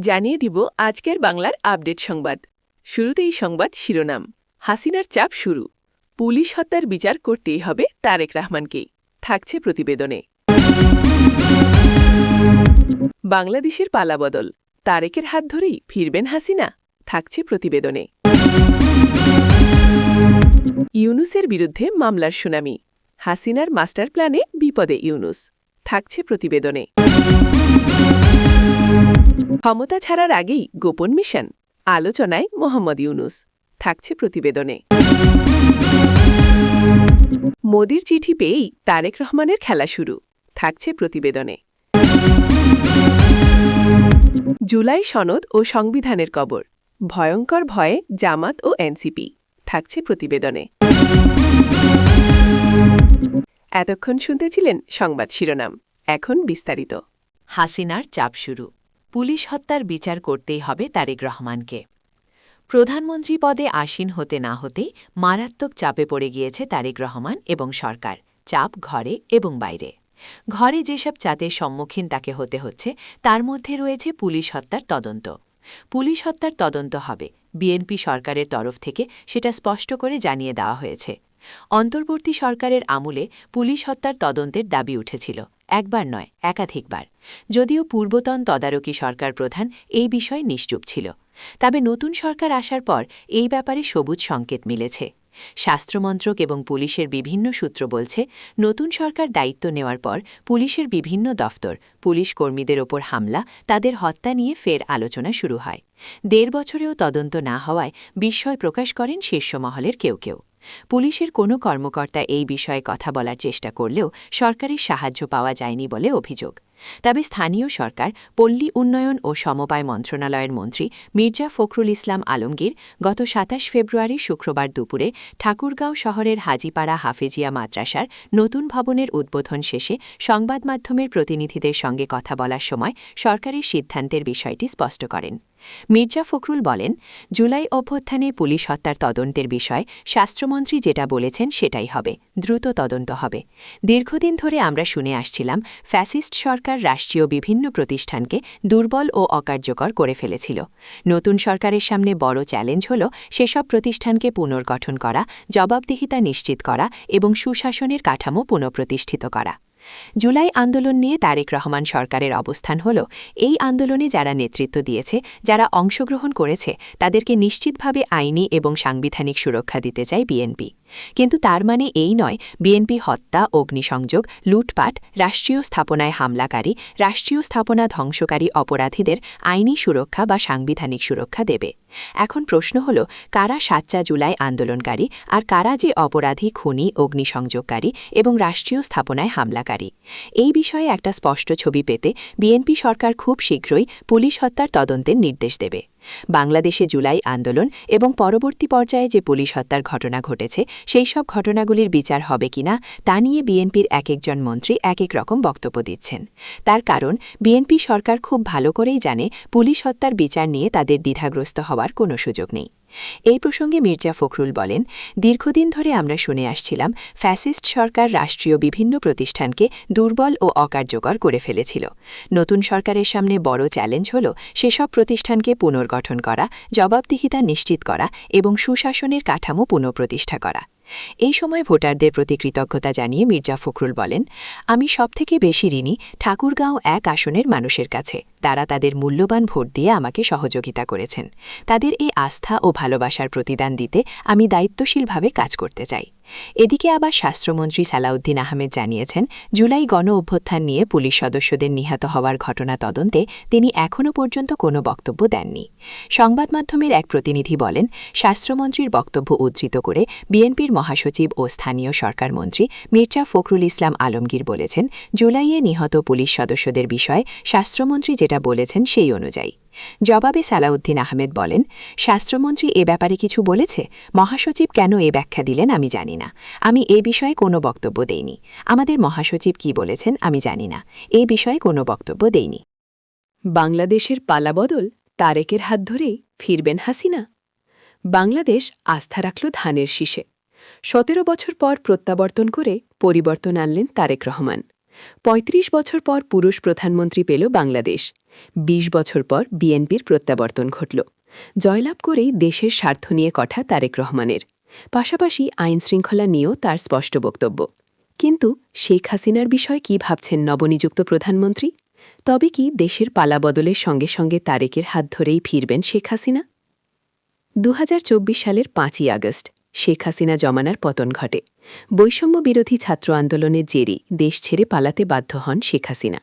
জানিয়ে দিব আজকের বাংলার আপডেট সংবাদ। শুরুতেই সংবাদ শিরোনাম। হাসিনার চাপ শুরু। পুলিশ হত্যার বিচার করতেই হবে তারেক রহমানকে, থাকছে প্রতিবেদনে। বাংলাদেশের পালাবদল, তারেকের হাত ধরেই ফিরবেন হাসিনা, থাকছে প্রতিবেদনে। ইউনুসের বিরুদ্ধে মামলার শুনানি। হাসিনার মাস্টার প্ল্যানে বিপদে ইউনুস, থাকছে প্রতিবেদনে। ক্ষমতা ছাড়ার আগেই গোপন মিশন, আলোচনায় মোহাম্মদ ইউনুস, থাকছে প্রতিবেদনে। মোদির চিঠি পেয়েই তারেক রহমানের খেলা শুরু, থাকছে প্রতিবেদনে। জুলাই সনদ ও সংবিধানের কবর, ভয়ঙ্কর ভয়ে জামাত ও এনসিপি, থাকছে প্রতিবেদনে। এতক্ষণ শুনতেছিলেন সংবাদ শিরোনাম, এখন বিস্তারিত। হাসিনার চাপ শুরু। পুলিশ হত্যার বিচার করতেই হবে তারেক রহমানকে। প্রধানমন্ত্রী পদে আসীন হতে না হতেই মারাত্মক চাপে পড়ে গিয়েছে তারেক রহমান এবং সরকার। চাপ ঘরে এবং বাইরে। ঘরে যেসব চাপের সম্মুখীন তাকে হতে হচ্ছে তার মধ্যে রয়েছে পুলিশ হত্যার তদন্ত। পুলিশ হত্যার তদন্ত হবে, বিএনপি সরকারের তরফ থেকে সেটা স্পষ্ট করে জানিয়ে দেওয়া হয়েছে। অন্তর্বর্তী সরকারের আমলে পুলিশ হত্যার তদন্তের দাবি উঠেছিল, একবার নয় একাধিকবার, যদিও পূর্বতন তদারকি সরকার প্রধান এই বিষয়ে নিশ্চুপ ছিল। তবে নতুন সরকার আসার পর এই ব্যাপারে সবুজ সংকেত মিলেছে। স্বাস্থ্যমন্ত্রক এবং পুলিশের বিভিন্ন সূত্র বলছে, নতুন সরকার দায়িত্ব নেওয়ার পর পুলিশের বিভিন্ন দফতর, পুলিশ কর্মীদের ওপর হামলা, তাদের হত্যা নিয়ে ফের আলোচনা শুরু হয়। ১.৫ বছরেও তদন্ত না হওয়ায় বিস্ময় প্রকাশ করেন শীর্ষ মহলের কেউ কেউ। পুলিশের কোনো কর্মকর্তা এই বিষয়ে কথা বলার চেষ্টা করলেও সরকারের সাহায্য পাওয়া যায়নি বলে অভিযোগ। তবে স্থানীয় সরকার, পল্লী উন্নয়ন ও সমবায় মন্ত্রণালয়ের মন্ত্রী মির্জা ফখরুল ইসলাম আলমগীর গত ২৭ ফেব্রুয়ারি শুক্রবার দুপুরে ঠাকুরগাঁও শহরের হাজিপাড়া হাফেজিয়া মাদ্রাসার নতুন ভবনের উদ্বোধন শেষে সংবাদ মাধ্যমের প্রতিনিধিদের সঙ্গে কথা বলার সময় সরকারের সিদ্ধান্তের বিষয়টি স্পষ্ট করেন। মির্জা ফখরুল বলেন, জুলাই অভ্যুত্থানে পুলিশ হত্যার তদন্তের বিষয় স্বাস্থ্যমন্ত্রী যেটা বলেছেন সেটাই হবে, দ্রুত তদন্ত হবে। দীর্ঘদিন ধরে আমরা শুনে আসছিলাম ফ্যাসিস্ট সরকার রাষ্ট্রীয় বিভিন্ন প্রতিষ্ঠানকে দুর্বল ও অকার্যকর করে ফেলেছিল। নতুন সরকারের সামনে বড় চ্যালেঞ্জ হল সেসব প্রতিষ্ঠানকে পুনর্গঠন করা, জবাবদিহিতা নিশ্চিত করা এবং সুশাসনের কাঠামো পুনঃপ্রতিষ্ঠিত করা। জুলাই আন্দোলন নিয়ে তারেক রহমান সরকারের অবস্থান হল, এই আন্দোলনে যারা নেতৃত্ব দিয়েছে, যারা অংশগ্রহণ করেছে, তাদেরকে নিশ্চিতভাবে আইনি এবং সাংবিধানিক সুরক্ষা দিতে চায় বিএনপি। কিন্তু তার মানে এই নয় বিএনপি হত্যা, অগ্নিসংযোগ, লুটপাট, রাষ্ট্রীয় স্থাপনায় হামলাকারী, রাষ্ট্রীয় স্থাপনা ধ্বংসকারী অপরাধীদের আইনি সুরক্ষা বা সাংবিধানিক সুরক্ষা দেবে। এখন প্রশ্ন হল, কারা ৭ জুলাই আন্দোলনকারী আর কারা যে অপরাধী, খুনি, অগ্নিসংযোগকারী এবং রাষ্ট্রীয় স্থাপনায় হামলাকারী? এই বিষয়ে একটা স্পষ্ট ছবি পেতে বিএনপি সরকার খুব শীঘ্রই পুলিশ হত্যার তদন্তের নির্দেশ দেবে। বাংলাদেশে জুলাই আন্দোলন এবং পরবর্তী পর্যায়ে যে পুলিশ হত্যার ঘটনা ঘটেছে সেই সব ঘটনাগুলির বিচার হবে কিনা তা নিয়ে বিএনপির এক একজন মন্ত্রী এক এক রকম বক্তব্য দিচ্ছেন। তার কারণ, বিএনপি সরকার খুব ভালো করেই জানে পুলিশ হত্যার বিচার নিয়ে তাদের দ্বিধাগ্রস্ত হওয়ার কোনো সুযোগ নেই। এই প্রসঙ্গে মির্জা ফখরুল বলেন, দীর্ঘদিন ধরে আমরা শুনে আসছিলাম ফ্যাসিস্ট সরকার রাষ্ট্রীয় বিভিন্ন প্রতিষ্ঠানকে দুর্বল ও অকার্যকর করে ফেলেছিল। নতুন সরকারের সামনে বড় চ্যালেঞ্জ হল সেসব প্রতিষ্ঠানকে পুনর্গঠন করা, জবাবদিহিতা নিশ্চিত করা এবং সুশাসনের কাঠামো পুনঃপ্রতিষ্ঠা করা। এই সময় ভোটারদের প্রতি কৃতজ্ঞতা জানিয়ে মির্জা ফখরুল বলেন, আমি সবথেকে বেশি ঋণী ঠাকুরগাঁও ১ আসনের মানুষের কাছে। তারা তাদের মূল্যবান ভোট দিয়ে আমাকে সহযোগিতা করেছেন। তাদের এই আস্থা ও ভালোবাসার প্রতিদান দিতে আমি দায়িত্বশীলভাবে কাজ করতে চাই। এদিকে আবার স্বাস্থ্যমন্ত্রী সালাউদ্দিন আহমেদ জানিয়েছেন, জুলাই গণ অভ্যুত্থান নিয়ে পুলিশ সদস্যদের নিহত হওয়ার ঘটনা তদন্তে তিনি এখনও পর্যন্ত কোনো বক্তব্য দেননি। সংবাদ মাধ্যমের এক প্রতিনিধি বলেন, স্বাস্থ্যমন্ত্রীর বক্তব্য উদ্ধৃত করে বিএনপির মহাসচিব ও স্থানীয় সরকার মন্ত্রী মির্জা ফখরুল ইসলাম আলমগীর বলেছেন, জুলাইয়ে নিহত পুলিশ সদস্যদের বিষয়ে স্বাস্থ্যমন্ত্রী যেটা বলেছেন সেই অনুযায়ী। জবাবে সালাউদ্দিন আহমেদ বলেন, স্বাস্থ্যমন্ত্রী এ ব্যাপারে কিছু বলেছে? মহাসচিব কেন এ ব্যাখ্যা দিলেন আমি জানি না। আমি এ বিষয়ে কোনো বক্তব্য দেইনি। আমাদের মহাসচিব কি বলেছেন আমি জানি না। এ বিষয়ে কোনো বক্তব্য দেইনি। বাংলাদেশের পালাবদল, তারেকের হাত ধরেই ফিরবেন হাসিনা। বাংলাদেশ আস্থা রাখল ধানের শীষে। ১৭ বছর পর প্রত্যাবর্তন করে পরিবর্তন আনলেন তারেক রহমান। ৩৫ বছর পর পুরুষ প্রধানমন্ত্রী পেল বাংলাদেশ। ২০ বছর পর বিএনপির প্রত্যাবর্তন ঘটল। জয়লাভ করেই দেশের স্বার্থ নিয়ে কথা তারেক রহমানের। পাশাপাশি আইনশৃঙ্খলা নিয়েও তার স্পষ্ট বক্তব্য। কিন্তু শেখ হাসিনার বিষয়ে কি ভাবছেন নবনিযুক্ত প্রধানমন্ত্রী? তবে কি দেশের পালাবদলের সঙ্গে সঙ্গে তারেকের হাত ধরেই ফিরবেন শেখ হাসিনা? ২০২৪ সালের ৫ই আগস্ট শেখ হাসিনা জমানার পতন ঘটে। বৈষম্য বিরোধী ছাত্র আন্দোলনের জেরে দেশ ছেড়ে পালাতে বাধ্য হন শেখ হাসিনা।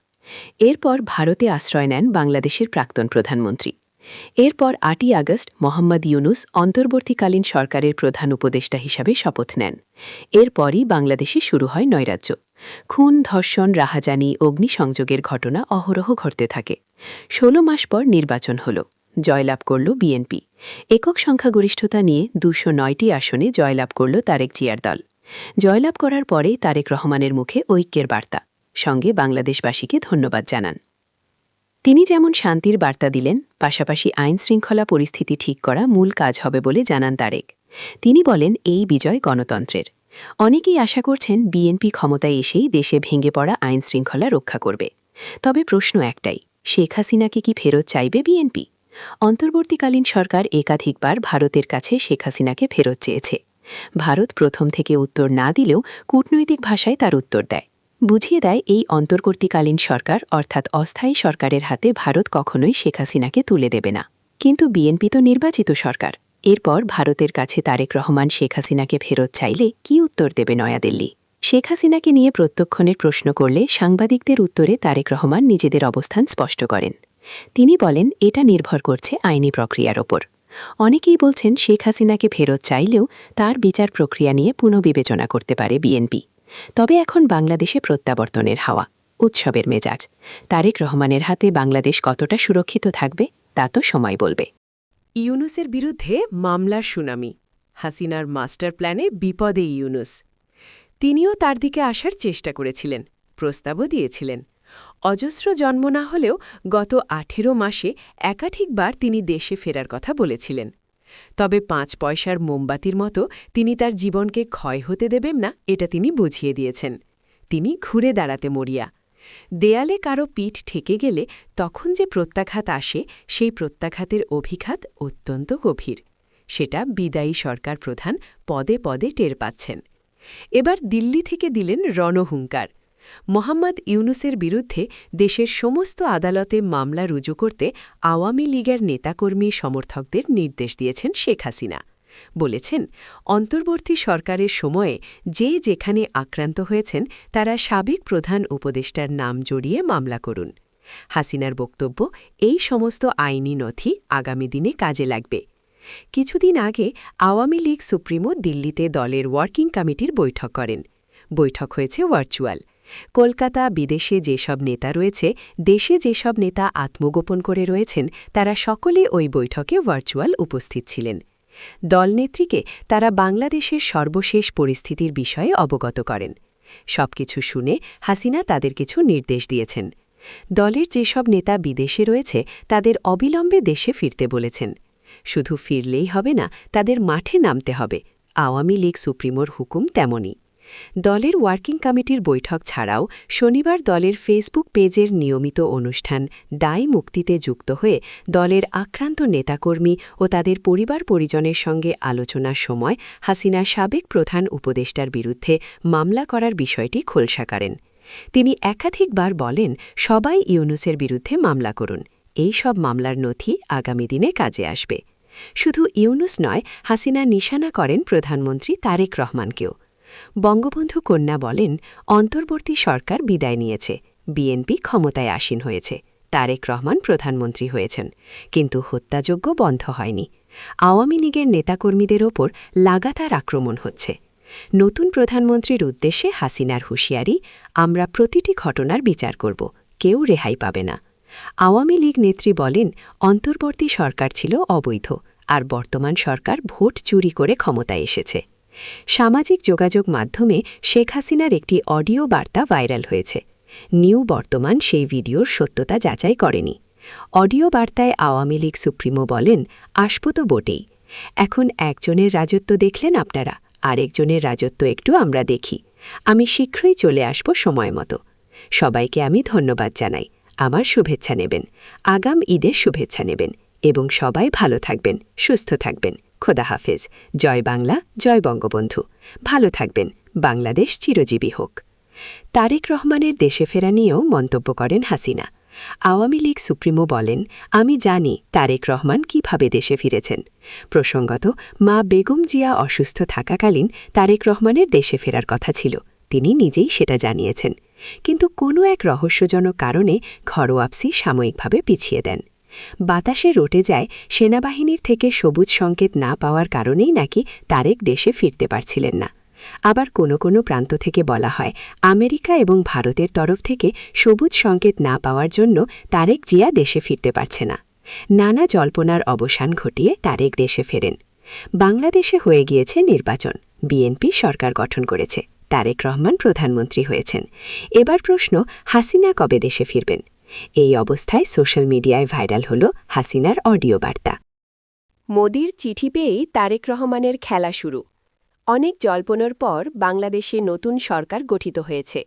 এরপর ভারতে আশ্রয় নেন বাংলাদেশের প্রাক্তন প্রধানমন্ত্রী। এরপর ৮ই আগস্ট মোহাম্মদ ইউনুস অন্তর্বর্তীকালীন সরকারের প্রধান উপদেষ্টা হিসাবে শপথ নেন। এরপরই বাংলাদেশে শুরু হয় নৈরাজ্য। খুন, ধর্ষণ, রাহাজানি, অগ্নিসংযোগের ঘটনা অহরহ ঘটতে থাকে। ১৬ মাস পর নির্বাচন হল। জয়লাভ করল বিএনপি। একক সংখ্যাগরিষ্ঠতা নিয়ে ২০৯টি আসনে জয়লাভ করল তারেক জিয়ার দল। জয়লাভ করার পরেই তারেক রহমানের মুখে ঐক্যের বার্তা, সঙ্গে বাংলাদেশবাসীকে ধন্যবাদ জানান। তিনি যেমন শান্তির বার্তা দিলেন, পাশাপাশি আইনশৃঙ্খলা পরিস্থিতি ঠিক করা মূল কাজ হবে বলে জানান তারেক। তিনি বলেন, এই বিজয় গণতন্ত্রের। অনেকেই আশা করছেন বিএনপি ক্ষমতায় এসেই দেশে ভেঙে পড়া আইনশৃঙ্খলা রক্ষা করবে। তবে প্রশ্ন একটাই, শেখ হাসিনাকে কি ফেরত চাইবে বিএনপি? অন্তর্বর্তীকালীন সরকার একাধিকবার ভারতের কাছে শেখ হাসিনাকে ফেরত চেয়েছে। ভারত প্রথম থেকে উত্তর না দিলেও কূটনৈতিক ভাষায় তার উত্তর দেয়। বুঝিয়ে দেয় এই অন্তর্বর্তীকালীন সরকার অর্থাৎ অস্থায়ী সরকারের হাতে ভারত কখনোই শেখ হাসিনাকে তুলে দেবে না। কিন্তু বিএনপি তো নির্বাচিত সরকার। এরপর ভারতের কাছে তারেক রহমান শেখ হাসিনাকে ফেরত চাইলে কি উত্তর দেবে নয়াদিল্লি? শেখ হাসিনাকে নিয়ে প্রত্যক্ষণের প্রশ্ন করলে সাংবাদিকদের উত্তরে তারেক রহমান নিজেদের অবস্থান স্পষ্ট করেন। তিনি বলেন, এটা নির্ভর করছে আইনি প্রক্রিয়ার ওপর। অনেকেই বলছেন শেখ হাসিনাকে ফেরত চাইলেও তার বিচার প্রক্রিয়া নিয়ে পুনঃবিবেচনা করতে পারে বিএনপি। তবে এখন বাংলাদেশে প্রত্যাবর্তনের হাওয়া, উৎসবের মেজাজ। তারেক রহমানের হাতে বাংলাদেশ কতটা সুরক্ষিত থাকবে তা তো সময় বলবে। ইউনুসের বিরুদ্ধে মামলার শুনানি। হাসিনার মাস্টার প্ল্যানে বিপদে ইউনুস। তিনিও তার দিকে আসার চেষ্টা করেছিলেন, প্রস্তাবও দিয়েছিলেন। অজস্র জন্ম না হলেও গত ১৮ মাসে একাধিকবার তিনি দেশে ফেরার কথা বলেছিলেন। তবে ৫ পয়সার মোমবাতির মতো তিনি তার জীবনকে ক্ষয় হতে দেবেন না, এটা তিনি বুঝিয়ে দিয়েছেন। তিনি ঘুরে দাঁড়াতে মরিয়া। দেয়ালে কারো পিঠ ঠেকে গেলে তখন যে প্রত্যাঘাত আসে, সেই প্রত্যাঘাতের অভিঘাত অত্যন্ত গভীর। সেটা বিদায়ী সরকার প্রধান পদে পদে টের পাচ্ছেন। এবার দিল্লি থেকে দিলেন রণহুঙ্কার। মোহাম্মদ ইউনুসের বিরুদ্ধে দেশের সমস্ত আদালতে মামলা রুজু করতে আওয়ামী লীগের নেতাকর্মী সমর্থকদের নির্দেশ দিয়েছেন শেখ হাসিনা। বলেছেন, অন্তর্বর্তী সরকারের সময়ে যে যেখানে আক্রান্ত হয়েছেন তারা সাবেক প্রধান উপদেষ্টার নাম জড়িয়ে মামলা করুন। হাসিনার বক্তব্য, এই সমস্ত আইনি নথি আগামী দিনে কাজে লাগবে। কিছুদিন আগে আওয়ামী লীগ সুপ্রিমো দিল্লিতে দলের ওয়ার্কিং কমিটির বৈঠক করেন। বৈঠক হয়েছে ভার্চুয়াল। কলকাতা, বিদেশে যেসব নেতা রয়েছে, দেশে যেসব নেতা আত্মগোপন করে রয়েছেন, তারা সকলে ওই বৈঠকে ভার্চুয়াল উপস্থিত ছিলেন। দলনেত্রীকে তারা বাংলাদেশের সর্বশেষ পরিস্থিতির বিষয়ে অবগত করেন। সবকিছু শুনে হাসিনা তাদের কিছু নির্দেশ দিয়েছেন। দলের যেসব নেতা বিদেশে রয়েছে তাদের অবিলম্বে দেশে ফিরতে বলেছেন। শুধু ফিরলেই হবে না, তাদের মাঠে নামতে হবে। আওয়ামী লীগ সুপ্রিমোর হুকুম তেমনই। দলের ওয়ার্কিং কমিটির বৈঠক ছাড়াও শনিবার দলের ফেসবুক পেজের নিয়মিত অনুষ্ঠান দায় মুক্তিতে যুক্ত হয়ে দলের আক্রান্ত নেতাকর্মী ও তাদের পরিবার পরিজনের সঙ্গে আলোচনার সময় হাসিনা সাবেক প্রধান উপদেষ্টার বিরুদ্ধে মামলা করার বিষয়টি খোলসা করেন। তিনি একাধিকবার বলেন, সবাই ইউনুসের বিরুদ্ধে মামলা করুন। এই সব মামলার নথি আগামী দিনে কাজে আসবে। শুধু ইউনুস নয়, হাসিনা নিশানা করেন প্রধানমন্ত্রী তারেক রহমানকেও। বঙ্গবন্ধু কন্যা বলেন, অন্তর্বর্তী সরকার বিদায় নিয়েছে, বিএনপি ক্ষমতায় আসীন হয়েছে, তারেক রহমান প্রধানমন্ত্রী হয়েছেন, কিন্তু হত্যাযজ্ঞ বন্ধ হয়নি। আওয়ামী লীগের নেতাকর্মীদের ওপর লাগাতার আক্রমণ হচ্ছে। নতুন প্রধানমন্ত্রীর উদ্দেশ্যে হাসিনার হুঁশিয়ারি, আমরা প্রতিটি ঘটনার বিচার করব, কেউ রেহাই পাবে না। আওয়ামী লীগ নেত্রী বলেন, অন্তর্বর্তী সরকার ছিল অবৈধ, আর বর্তমান সরকার ভোট চুরি করে ক্ষমতায় এসেছে। সামাজিক যোগাযোগ মাধ্যমে শেখ হাসিনার একটি অডিও বার্তা ভাইরাল হয়েছে। নিউ বর্তমান সেই ভিডিওর সত্যতা যাচাই করেনি। অডিও বার্তায় আওয়ামী লীগ সুপ্রিমো বলেন, আসবো তো বটেই। এখন একজনের রাজত্ব দেখলেন আপনারা, আরেকজনের রাজত্ব একটু আমরা দেখি। আমি শীঘ্রই চলে আসব সময় মতো। সবাইকে আমি ধন্যবাদ জানাই। আমার শুভেচ্ছা নেবেন, আগাম ঈদের শুভেচ্ছা নেবেন এবং সবাই ভালো থাকবেন, সুস্থ থাকবেন। খোদা হাফেজ। জয় বাংলা, জয় বঙ্গবন্ধু। ভালো থাকবেন। বাংলাদেশ চিরজীবী হোক। তারেক রহমানের দেশে ফেরা নিয়েও মন্তব্য করেন হাসিনা। আওয়ামী লীগ সুপ্রিমো বলেন, আমি জানি তারেক রহমান কিভাবে দেশে ফিরেছেন। প্রসঙ্গত, মা বেগম জিয়া অসুস্থ থাকাকালীন তারেক রহমানের দেশে ফেরার কথা ছিল। তিনি নিজেই সেটা জানিয়েছেন। কিন্তু কোনো এক রহস্যজনক কারণে ঘরোয়াপসি সাময়িকভাবে পিছিয়ে দেন। বাতাসে রটে যায় সেনাবাহিনীর থেকে সবুজ সংকেত না পাওয়ার কারণেই নাকি তারেক দেশে ফিরতে পারছিলেন না। আবার কোনো প্রান্ত থেকে বলা হয়, আমেরিকা এবং ভারতের তরফ থেকে সবুজ সংকেত না পাওয়ার জন্য তারেক জিয়া দেশে ফিরতে পারছে না। নানা জল্পনার অবসান ঘটিয়ে তারেক দেশে ফেরেন। বাংলাদেশে হয়ে গিয়েছে নির্বাচন, বিএনপি সরকার গঠন করেছে, তারেক রহমান প্রধানমন্ত্রী হয়েছেন। এবার প্রশ্ন, হাসিনা কবে দেশে ফিরবেন? এই অবস্থায় সোশ্যাল মিডিয়ায় ভাইরাল হল হাসিনার অডিও বার্তা। মোদির চিঠি পেয়েই তারেক রহমানের খেলা শুরু। অনেক জল্পনার পর বাংলাদেশে নতুন সরকার গঠিত হয়েছে।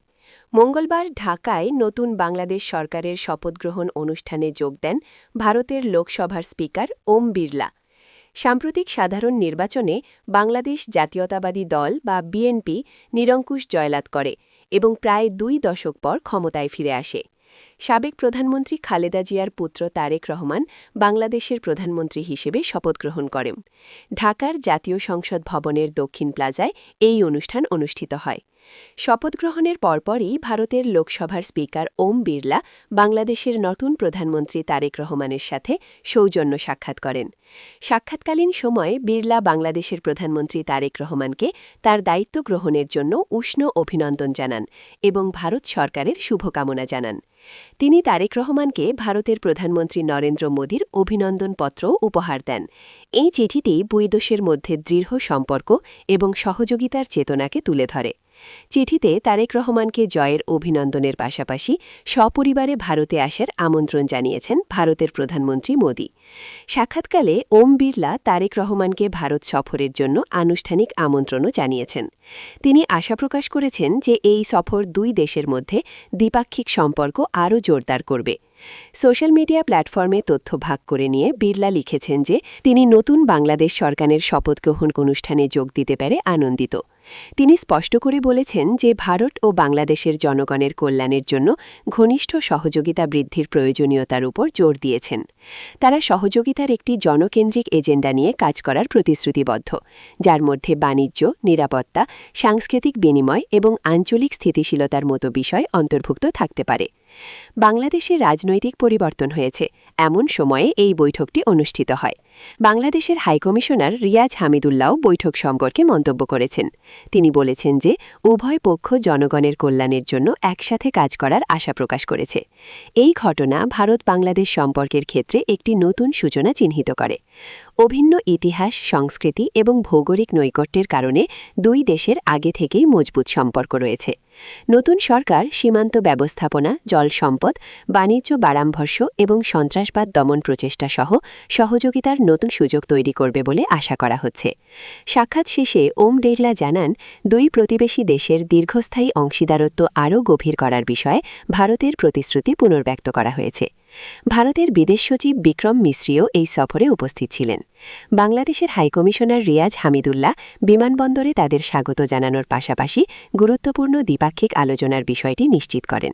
মঙ্গলবার ঢাকায় নতুন বাংলাদেশ সরকারের শপথগ্রহণ অনুষ্ঠানে যোগ দেন ভারতের লোকসভার স্পিকার ওম বিড়লা। সাম্প্রতিক সাধারণ নির্বাচনে বাংলাদেশ জাতীয়তাবাদী দল বা বিএনপি নিরঙ্কুশ জয়লাভ করে এবং প্রায় 2 দশক পর ক্ষমতায় ফিরে আসে। সাবেক প্রধানমন্ত্রী খালেদা জিয়ার পুত্র তারেক রহমান বাংলাদেশের প্রধানমন্ত্রী হিসেবে শপথ গ্রহণ করেন। ঢাকার জাতীয় সংসদ ভবনের দক্ষিণ প্লাজায় এই অনুষ্ঠান অনুষ্ঠিত হয়। শপথ গ্রহণের পরপরই ভারতের লোকসভার স্পিকার ওম বিড়লা বাংলাদেশের নতুন প্রধানমন্ত্রী তারেক রহমানের সাথে সৌজন্য সাক্ষাৎ করেন। সাক্ষাৎকালীন সময়ে বিড়লা বাংলাদেশের প্রধানমন্ত্রী তারেক রহমানকে তার দায়িত্ব গ্রহণের জন্য উষ্ণ অভিনন্দন জানান এবং ভারত সরকারের শুভকামনা জানান। তিনি তারেক রহমানকে ভারতের প্রধানমন্ত্রী নরেন্দ্র মোদীর অভিনন্দনপত্রও উপহার দেন। এই চিঠিটি দুই দেশের মধ্যে দৃঢ় সম্পর্ক এবং সহযোগিতার চেতনাকে তুলে ধরে। চিঠিতে তারেক রহমানকে জয়ের অভিনন্দনের পাশাপাশি সপরিবারে ভারতে আসার আমন্ত্রণ জানিয়েছেন ভারতের প্রধানমন্ত্রী মোদী। সাক্ষাৎকালে ওম বিড়লা তারেক রহমানকে ভারত সফরের জন্য আনুষ্ঠানিক আমন্ত্রণও জানিয়েছেন। তিনি আশা প্রকাশ করেছেন যে এই সফর দুই দেশের মধ্যে দ্বিপাক্ষিক সম্পর্ক আরও জোরদার করবে। সোশ্যাল মিডিয়া প্ল্যাটফর্মে তথ্য ভাগ করে নিয়ে বিড়লা লিখেছেন যে তিনি নতুন বাংলাদেশ সরকারের শপথ গ্রহণ অনুষ্ঠানে যোগ দিতে পেরে আনন্দিত। তিনি স্পষ্ট করে বলেছেন যে ভারত ও বাংলাদেশের জনগণের কল্যাণের জন্য ঘনিষ্ঠ সহযোগিতা বৃদ্ধির প্রয়োজনীয়তার উপর জোর দিয়েছেন। তারা সহযোগিতার একটি জনকেন্দ্রিক এজেন্ডা নিয়ে কাজ করার প্রতিশ্রুতিবদ্ধ, যার মধ্যে বাণিজ্য, নিরাপত্তা, সাংস্কৃতিক বিনিময় এবং আঞ্চলিক স্থিতিশীলতার মতো বিষয় অন্তর্ভুক্ত থাকতে পারে। বাংলাদেশে রাজনৈতিক পরিবর্তন হয়েছে, এমন সময়ে এই বৈঠকটি অনুষ্ঠিত হয়। বাংলাদেশের হাইকমিশনার রিয়াজ হামিদুল্লাহ বৈঠক সম্পর্কে মন্তব্য করেছেন। তিনি বলেছেন যে উভয় পক্ষ জনগণের কল্যাণের জন্য একসাথে কাজ করার আশা প্রকাশ করেছে। এই ঘটনা ভারত বাংলাদেশ সম্পর্কের ক্ষেত্রে একটি নতুন সূচনা চিহ্নিত করে। অভিন্ন ইতিহাস, সংস্কৃতি এবং ভৌগোলিক নৈকট্যের কারণে দুই দেশের আগে থেকেই মজবুত সম্পর্ক রয়েছে। নতুন সরকার সীমান্ত ব্যবস্থাপনা, জল সম্পদ, বাণিজ্য বাড়াম্ভস্য এবং সন্ত্রাসবাদ দমন প্রচেষ্টা সহ সহযোগিতার নতুন সুযোগ তৈরি করবে বলে আশা করা হচ্ছে। সাক্ষাৎ শেষে ওম বিড়লা জানান, দুই প্রতিবেশী দেশের দীর্ঘস্থায়ী অংশীদারত্ব আরও গভীর করার বিষয়ে ভারতের প্রতিশ্রুতি পুনর্ব্যক্ত করা হয়েছে। ভারতের বিদেশ সচিব বিক্রম মিশ্রিও এই সফরে উপস্থিত ছিলেন। বাংলাদেশের হাইকমিশনার রিয়াজ হামিদুল্লাহ বিমানবন্দরে তাদের স্বাগত জানানোর পাশাপাশি গুরুত্বপূর্ণ দ্বিপাক্ষিক আলোচনার বিষয়টি নিশ্চিত করেন।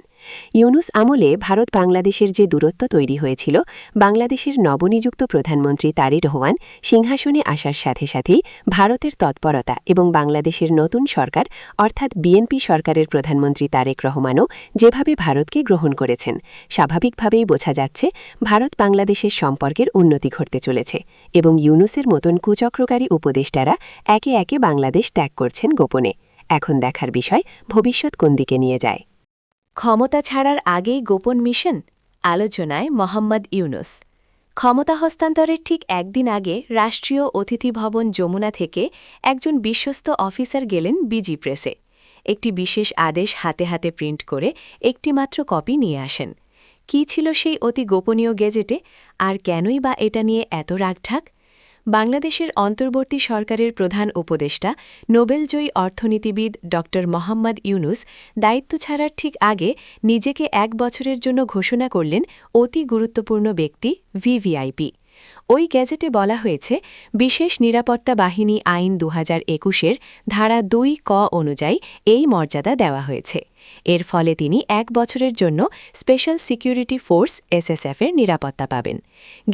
ইউনুস আমলে ভারত বাংলাদেশের যে দূরত্ব তৈরি হয়েছিল, বাংলাদেশের নবনিযুক্ত প্রধানমন্ত্রী তারেক রহমান সিংহাসনে আসার সাথে সাথেই ভারতের তৎপরতা এবং বাংলাদেশের নতুন সরকার অর্থাৎ বিএনপি সরকারের প্রধানমন্ত্রী তারেক রহমানও যেভাবে ভারতকে গ্রহণ করেছেন, স্বাভাবিকভাবেই বোঝা যাচ্ছে ভারত বাংলাদেশের সম্পর্কের উন্নতি ঘটতে চলেছে এবং ইউনুসের মতন কুচক্রকারী উপদেষ্টারা একে একে বাংলাদেশ ত্যাগ করছেন গোপনে। এখন দেখার বিষয় ভবিষ্যৎ কোন দিকে নিয়ে যায়। ক্ষমতা ছাড়ার আগেই গোপন মিশন আলোচনায় মোহাম্মদ ইউনুস। ক্ষমতা হস্তান্তরের ঠিক একদিন আগে রাষ্ট্রীয় অতিথি ভবন যমুনা থেকে একজন বিশ্বস্ত অফিসার গেলেন বিজি প্রেসে। একটি বিশেষ আদেশ হাতে হাতে প্রিন্ট করে একটিমাত্র কপি নিয়ে আসেন। কী ছিল সেই অতি গোপনীয় গেজেটে, আর কেনই বা এটা নিয়ে এত রাগঢাক? বাংলাদেশের অন্তর্বর্তী সরকারের প্রধান উপদেষ্টা নোবেলজয়ী অর্থনীতিবিদ ড মোহাম্মদ ইউনুস দায়িত্ব ছাড়ার ঠিক আগে নিজেকে ১ বছরের জন্য ঘোষণা করলেন অতি গুরুত্বপূর্ণ ব্যক্তি ভিভিআইপি। ওই গ্যাজেটে বলা হয়েছে, বিশেষ নিরাপত্তা বাহিনী আইন ২০২১-এর ধারা ২ ক অনুযায়ী এই মর্যাদা দেওয়া হয়েছে। এর ফলে তিনি ১ বছরের জন্য স্পেশাল সিকিউরিটি ফোর্স এসএসএফের নিরাপত্তা পাবেন।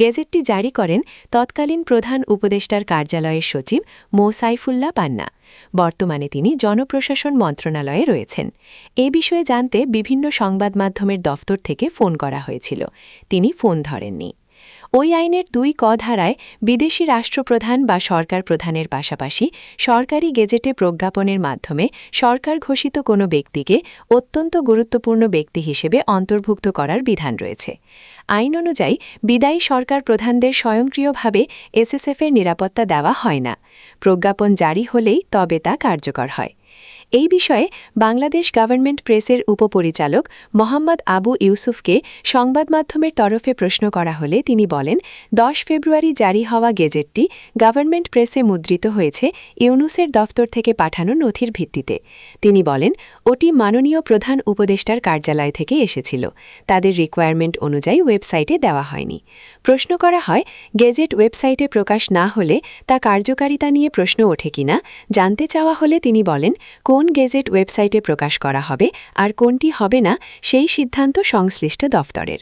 গেজেটটি জারি করেন তৎকালীন প্রধান উপদেষ্টার কার্যালয়ের সচিব মো সাইফুল্লাহ পান্না। বর্তমানে তিনি জনপ্রশাসন মন্ত্রণালয়ে রয়েছেন। এ বিষয়ে জানতে বিভিন্ন সংবাদ মাধ্যমের দফতর থেকে ফোন করা হয়েছিল, তিনি ফোন ধরেননি। ওই আইনের ২ ক ধারায় বিদেশি রাষ্ট্রপ্রধান বা সরকার প্রধানের পাশাপাশি সরকারি গেজেটে প্রজ্ঞাপনের মাধ্যমে সরকার ঘোষিত কোনো ব্যক্তিকে অত্যন্ত গুরুত্বপূর্ণ ব্যক্তি হিসেবে অন্তর্ভুক্ত করার বিধান রয়েছে। আইন অনুযায়ী বিদায়ী সরকার প্রধানদের স্বয়ংক্রিয়ভাবে এসএসএফের নিরাপত্তা দেওয়া হয় না। প্রজ্ঞাপন জারি হলেই তবে তা কার্যকর হয়। এই বিষয়ে বাংলাদেশ গভর্নমেন্ট প্রেসের উপপরিচালক মোহাম্মদ আবু ইউসুফকে সংবাদ মাধ্যমের তরফে প্রশ্ন করা হলে তিনি বলেন, ১০ ফেব্রুয়ারি জারি হওয়া গেজেটটি গভর্নমেন্ট প্রেসে মুদ্রিত হয়েছে ইউনুসের দফতর থেকে পাঠানো নথির ভিত্তিতে। তিনি বলেন, ওটি মাননীয় প্রধান উপদেষ্টার কার্যালয় থেকে এসেছিল, তাদের রিকোয়ারমেন্ট অনুযায়ী ওয়েবসাইটে দেওয়া হয়নি। প্রশ্ন করা হয়, গেজেট ওয়েবসাইটে প্রকাশ না হলে তা কার্যকারিতা নিয়ে প্রশ্ন ওঠে কিনা জানতে চাওয়া হলে তিনি বলেন, কোন গেজেট ওয়েবসাইটে প্রকাশ করা হবে আর কোনটি হবে না সেই সিদ্ধান্ত সংশ্লিষ্ট দফতরের।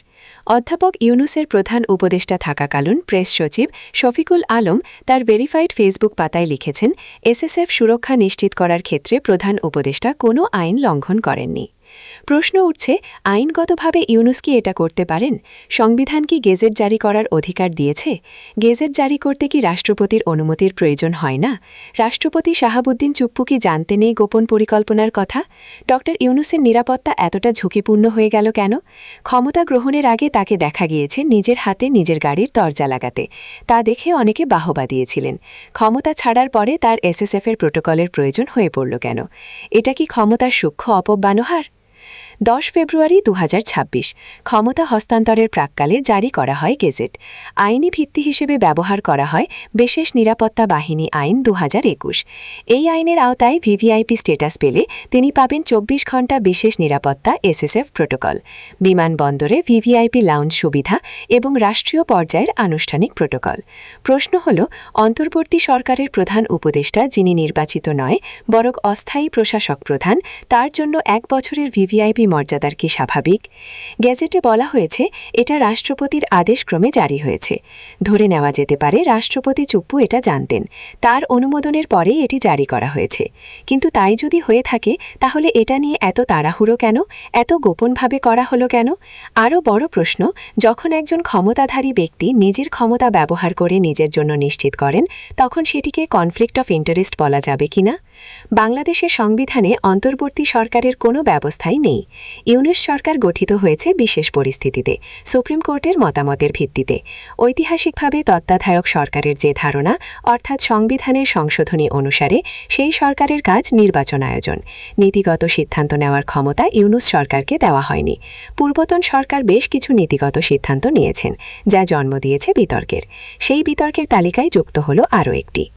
অধ্যাপক ইউনুসের প্রধান উপদেষ্টা থাকাকালীন প্রেস সচিব শফিকুল আলম তার ভেরিফাইড ফেসবুক পাতায় লিখেছেন, এসএসএফ সুরক্ষা নিশ্চিত করার ক্ষেত্রে প্রধান উপদেষ্টা কোনো আইন লঙ্ঘন করেননি। প্রশ্ন উঠছে, আইনগতভাবে ইউনুস কি এটা করতে পারেন? সংবিধান কি গেজেট জারি করার অধিকার দিয়েছে? গেজেট জারি করতে কি রাষ্ট্রপতির অনুমতির প্রয়োজন হয় না? রাষ্ট্রপতি শাহাবুদ্দিন চুপ্পু কি জানতে নেই গোপন পরিকল্পনার কথা? ড ইউনুসের নিরাপত্তা এতটা ঝুঁকিপূর্ণ হয়ে গেল কেন? ক্ষমতা গ্রহণের আগে তাকে দেখা গিয়েছে নিজের হাতে নিজের গাড়ির দরজা লাগাতে। তা দেখে অনেকে বাহবা দিয়েছিলেন। ক্ষমতা ছাড়ার পরে তার এসএসএফের প্রোটোকলের প্রয়োজন হয়ে পড়ল কেন? এটা কি ক্ষমতার সূক্ষ্ম অপব্যবহার? ১০ ফেব্রুয়ারি ২০২৬ ক্ষমতা হস্তান্তরের প্রাক্কালে জারি করা হয় গেজেট। আইনি ভিত্তি হিসেবে ব্যবহার করা হয় বিশেষ নিরাপত্তা বাহিনী আইন ২০২১। এই আইনের আওতায় ভিভিআইপি স্ট্যাটাস পেলে তিনি পাবেন ২৪ ঘণ্টা বিশেষ নিরাপত্তা এসএসএফ প্রোটোকল, বিমানবন্দরে ভিভিআইপি লাউঞ্জ সুবিধা এবং রাষ্ট্রীয় পর্যায়ের আনুষ্ঠানিক প্রোটোকল। প্রশ্ন হল, অন্তর্বর্তী সরকারের প্রধান উপদেষ্টা যিনি নির্বাচিত নয় বরং অস্থায়ী প্রশাসক প্রধান, তার জন্য ১ বছরের ভিভিআইপি মর্যাদার কি স্বাভাবিক? গেজেটে বলা হয়েছে এটা রাষ্ট্রপতির আদেশক্রমে জারি হয়েছে। ধরে নেওয়া যেতে পারে রাষ্ট্রপতি চুপ্পু এটা জানতেন, তার অনুমোদনের পরেই এটি জারি করা হয়েছে। কিন্তু তাই যদি হয়ে থাকে তাহলে এটা নিয়ে এত তাড়াহুড়ো কেন? এত গোপনভাবে করা হলো কেন? আরও বড় প্রশ্ন, যখন একজন ক্ষমতাধারী ব্যক্তি নিজের ক্ষমতা ব্যবহার করে নিজের জন্য নিশ্চিত করেন, তখন সেটিকে কনফ্লিক্ট অফ ইন্টারেস্ট বলা যাবে কিনা? বাংলাদেশের সংবিধানে অন্তর্বর্তী সরকারের কোনো ব্যবস্থাই নেই। ইউনুস সরকার গঠিত হয়েছে বিশেষ পরিস্থিতিতে, সুপ্রিম কোর্টের মতামতের ভিত্তিতে। ঐতিহাসিকভাবে তত্ত্বাবধায়ক সরকারের যে ধারণা, অর্থাৎ সংবিধানের সংশোধনী অনুসারে সেই সরকারের কাজ নির্বাচন আয়োজন। নীতিগত সিদ্ধান্ত নেওয়ার ক্ষমতা ইউনুস সরকারকে দেওয়া হয়নি। পূর্বতন সরকার বেশ কিছু নীতিগত সিদ্ধান্ত নিয়েছেন, যা জন্ম দিয়েছে বিতর্কের। সেই বিতর্কের তালিকায় যুক্ত হল আরও একটি।